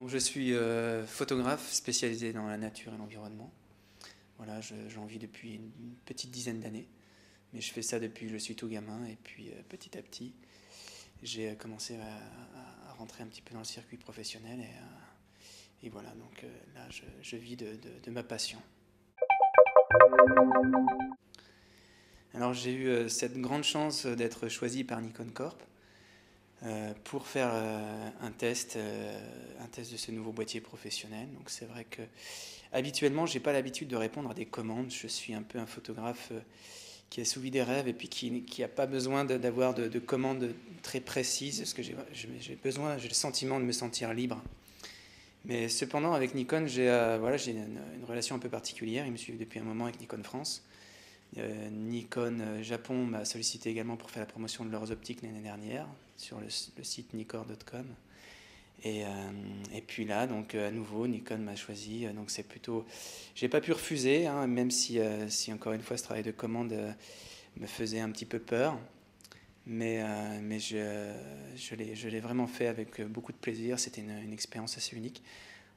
Je suis photographe spécialisé dans la nature et l'environnement. Voilà, j'en vis depuis une petite dizaine d'années, mais je fais ça depuis que je suis tout gamin et puis petit à petit, j'ai commencé à rentrer un petit peu dans le circuit professionnel et voilà, donc là je vis de ma passion. Alors j'ai eu cette grande chance d'être choisi par Nikon Corp pour faire un test de ce nouveau boîtier professionnel. Donc c'est vrai que habituellement, j'ai pas l'habitude de répondre à des commandes. Je suis un peu un photographe qui a souvi des rêves et puis qui n'a pas besoin d'avoir de commandes très précises parce que j'ai le sentiment de me sentir libre. Mais cependant, avec Nikon, j'ai une relation un peu particulière. Ils me suivent depuis un moment avec Nikon France. Nikon Japon m'a sollicité également pour faire la promotion de leurs optiques l'année dernière sur le site nikkor.com. Et puis là, donc à nouveau, Nikon m'a choisi. Donc c'est plutôt, j'ai pas pu refuser, hein, même si encore une fois ce travail de commande me faisait un petit peu peur. Mais je l'ai vraiment fait avec beaucoup de plaisir. C'était une expérience assez unique.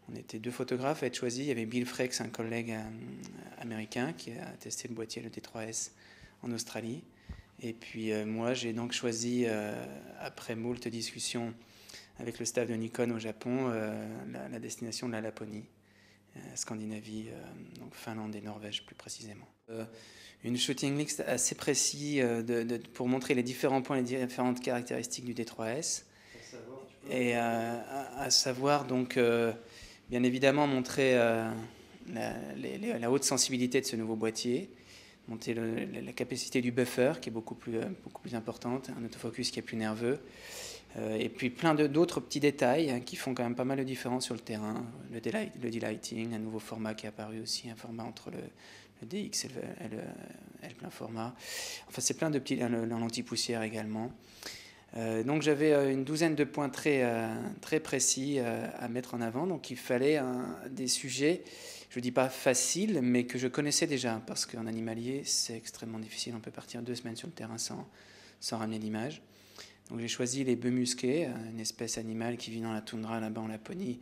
On était deux photographes à être choisis. Il y avait Bill Frakes, un collègue américain qui a testé le boîtier, le D3S, en Australie. Et puis moi, j'ai donc choisi, après moult discussions avec le staff de Nikon au Japon, la destination de la Laponie, Scandinavie, donc Finlande et Norvège plus précisément. Une shooting list assez précis pour montrer les différents points, les différentes caractéristiques du D3S. Et à savoir donc bien évidemment montrer la haute sensibilité de ce nouveau boîtier, monter la capacité du buffer qui est beaucoup plus importante, un autofocus qui est plus nerveux, et puis plein d'autres petits détails hein, qui font quand même pas mal de différence sur le terrain. Le delighting, un nouveau format qui est apparu aussi, un format entre le DX et le plein format. Enfin, c'est plein de petits, l'anti-poussière également. Donc j'avais une douzaine de points très précis à mettre en avant. Donc il fallait des sujets, je ne dis pas faciles, mais que je connaissais déjà, parce qu'en animalier, c'est extrêmement difficile. On peut partir 2 semaines sur le terrain sans ramener l'image. Donc j'ai choisi les bœufs musqués, une espèce animale qui vit dans la toundra là-bas en Laponie,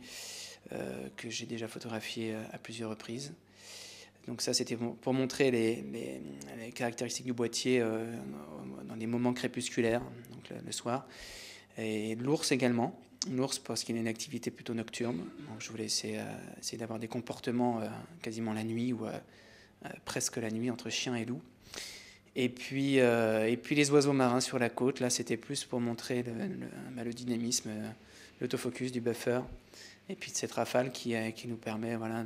que j'ai déjà photographié à plusieurs reprises. Donc ça, c'était pour montrer les caractéristiques du boîtier dans des moments crépusculaires, donc le soir. Et l'ours également. L'ours parce qu'il a une activité plutôt nocturne. Donc je voulais essayer d'avoir des comportements quasiment la nuit ou presque la nuit entre chien et loup. Et puis les oiseaux marins sur la côte. Là, c'était plus pour montrer le dynamisme, l'autofocus du buffer. Et puis de cette rafale qui nous permet voilà,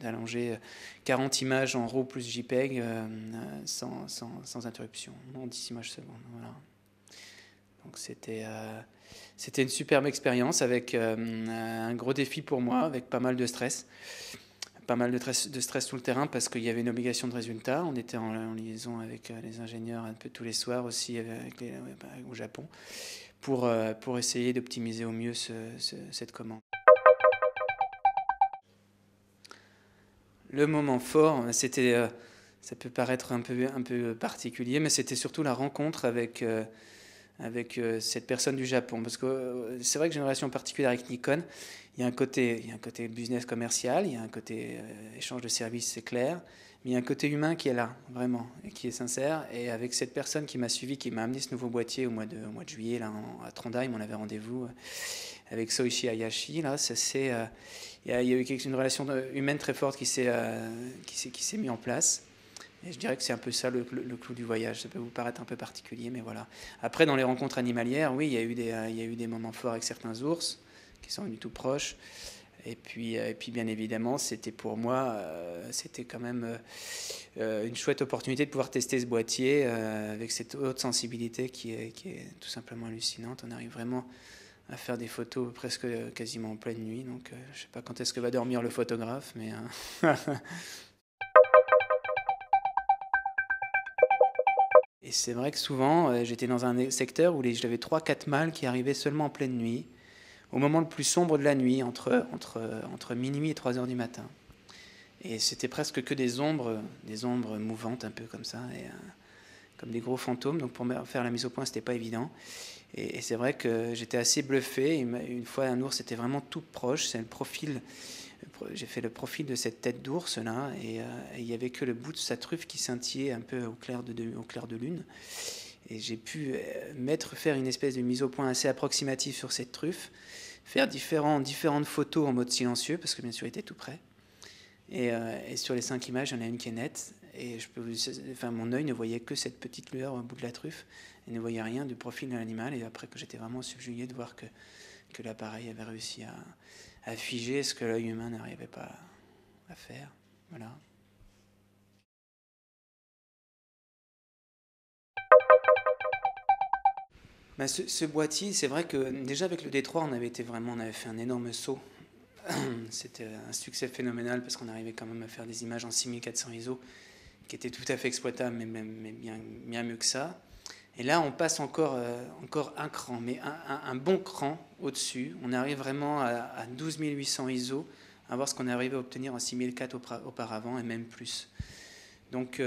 d'allonger 40 images en RAW plus JPEG sans interruption, en 10 images secondes. Voilà. Donc c'était une superbe expérience avec un gros défi pour moi, avec pas mal de stress. Pas mal de stress sur le terrain parce qu'il y avait une obligation de résultat. On était en liaison avec les ingénieurs un peu tous les soirs aussi au Japon pour essayer d'optimiser au mieux cette commande. Le moment fort, c'était, ça peut paraître un peu particulier, mais c'était surtout la rencontre avec cette personne du Japon. Parce que c'est vrai que j'ai une relation particulière avec Nikon. Il y a un côté business commercial, il y a un côté échange de services, c'est clair. Mais il y a un côté humain qui est là, vraiment, et qui est sincère. Et avec cette personne qui m'a suivi, qui m'a amené ce nouveau boîtier au mois de juillet, là, à Trondheim, on avait rendez-vous avec Soichi Hayashi. Là, il y a eu une relation humaine très forte qui s'est mise en place. Et je dirais que c'est un peu ça le clou du voyage. Ça peut vous paraître un peu particulier, mais voilà. Après, dans les rencontres animalières, oui, il y a eu des moments forts avec certains ours qui sont venus tout proches. Et puis bien évidemment, c'était pour moi, c'était quand même une chouette opportunité de pouvoir tester ce boîtier avec cette haute sensibilité qui est tout simplement hallucinante. On arrive vraiment à faire des photos presque quasiment en pleine nuit. Donc, je ne sais pas quand est-ce que va dormir le photographe, mais... Et c'est vrai que souvent, j'étais dans un secteur où j'avais 3-4 mâles qui arrivaient seulement en pleine nuit, au moment le plus sombre de la nuit, entre minuit et 3 heures du matin. Et c'était presque que des ombres mouvantes, un peu comme ça, et, comme des gros fantômes. Donc pour faire la mise au point, c'était pas évident. Et c'est vrai que j'étais assez bluffé. Une fois, un ours était vraiment tout proche. C'est le profil. J'ai fait le profil de cette tête d'ours là, et il n'y avait que le bout de sa truffe qui scintillait un peu au clair de lune. Et j'ai pu faire une espèce de mise au point assez approximative sur cette truffe, faire différentes photos en mode silencieux, parce que bien sûr il était tout près. Et sur les 5 images, il y en a une qui est nette, et mon œil ne voyait que cette petite lueur au bout de la truffe, et ne voyait rien du profil de l'animal, et après que j'étais vraiment subjugué de voir que l'appareil avait réussi à figer ce que l'œil humain n'arrivait pas à faire. Voilà. Bah, ce boîtier, c'est vrai que déjà avec le D3, on avait fait un énorme saut. C'était un succès phénoménal parce qu'on arrivait quand même à faire des images en 6400 ISO qui étaient tout à fait exploitables, mais bien mieux que ça. Et là, on passe encore un cran, mais un bon cran au-dessus. On arrive vraiment à 12 800 ISO, à voir ce qu'on arrivait à obtenir en 6004 auparavant et même plus. Donc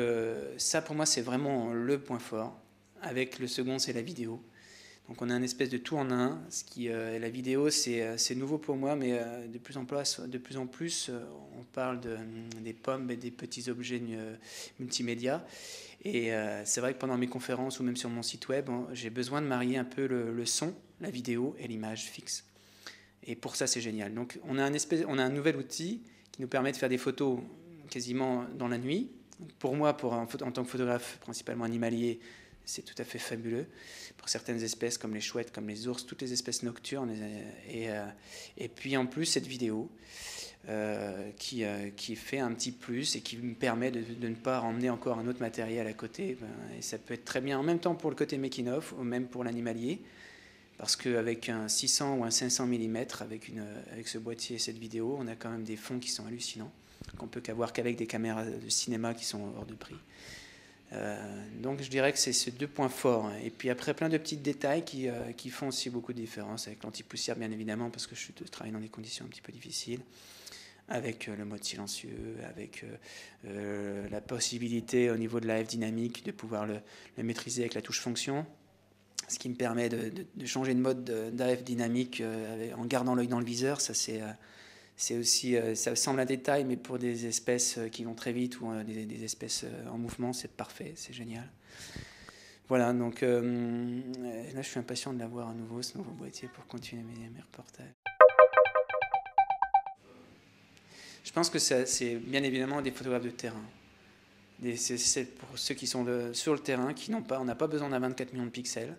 ça, pour moi, c'est vraiment le point fort. Avec le second, c'est la vidéo. Donc on a une espèce de tout en un. La vidéo, c'est nouveau pour moi, mais de plus en plus, on parle des pommes et des petits objets multimédia. Et c'est vrai que pendant mes conférences ou même sur mon site web, j'ai besoin de marier un peu le son, la vidéo et l'image fixe. Et pour ça, c'est génial. Donc on a un nouvel outil qui nous permet de faire des photos quasiment dans la nuit. Pour moi, en tant que photographe principalement animalier, c'est tout à fait fabuleux. Pour certaines espèces comme les chouettes, comme les ours, toutes les espèces nocturnes. Et puis en plus, cette vidéo qui fait un petit plus et qui me permet de ne pas ramener encore un autre matériel à côté. Et ça peut être très bien en même temps pour le côté making-of ou même pour l'animalier. Parce qu'avec un 600 ou un 500 mm, avec ce boîtier et cette vidéo, on a quand même des fonds qui sont hallucinants, qu'on peut qu'avoir qu'avec des caméras de cinéma qui sont hors de prix. Donc je dirais que c'est ces 2 points forts. Et puis après, plein de petits détails qui font aussi beaucoup de différence, avec l'anti-poussière bien évidemment, parce que je travaille dans des conditions un petit peu difficiles, avec le mode silencieux, avec la possibilité au niveau de la F dynamique de pouvoir le maîtriser avec la touche fonction, ce qui me permet de changer de mode d'AF dynamique en gardant l'œil dans le viseur. Ça, c'est aussi, ça semble un détail, mais pour des espèces qui vont très vite ou des espèces en mouvement, c'est parfait, c'est génial. Voilà, donc là, je suis impatient de l'avoir à nouveau, ce nouveau boîtier, pour continuer mes reportages. Je pense que c'est bien évidemment des photographes de terrain. C'est pour ceux qui sont sur le terrain, on n'a pas besoin d'un 24 millions de pixels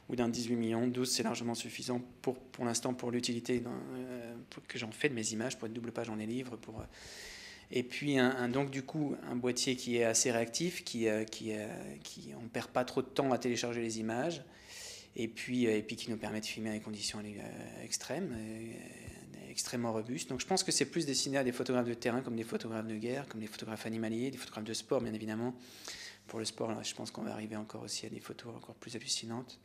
ou d'un 18 millions. 12, c'est largement suffisant pour l'instant pour l'utilité que j'en fais de mes images, pour être double page dans les livres. Et puis donc du coup un boîtier qui est assez réactif, on ne perd pas trop de temps à télécharger les images, et puis qui nous permet de filmer à des conditions extrêmes, extrêmement robustes. Donc je pense que c'est plus destiné à des photographes de terrain, comme des photographes de guerre, comme des photographes animaliers, des photographes de sport bien évidemment. Pour le sport, là, je pense qu'on va arriver encore aussi à des photos encore plus hallucinantes.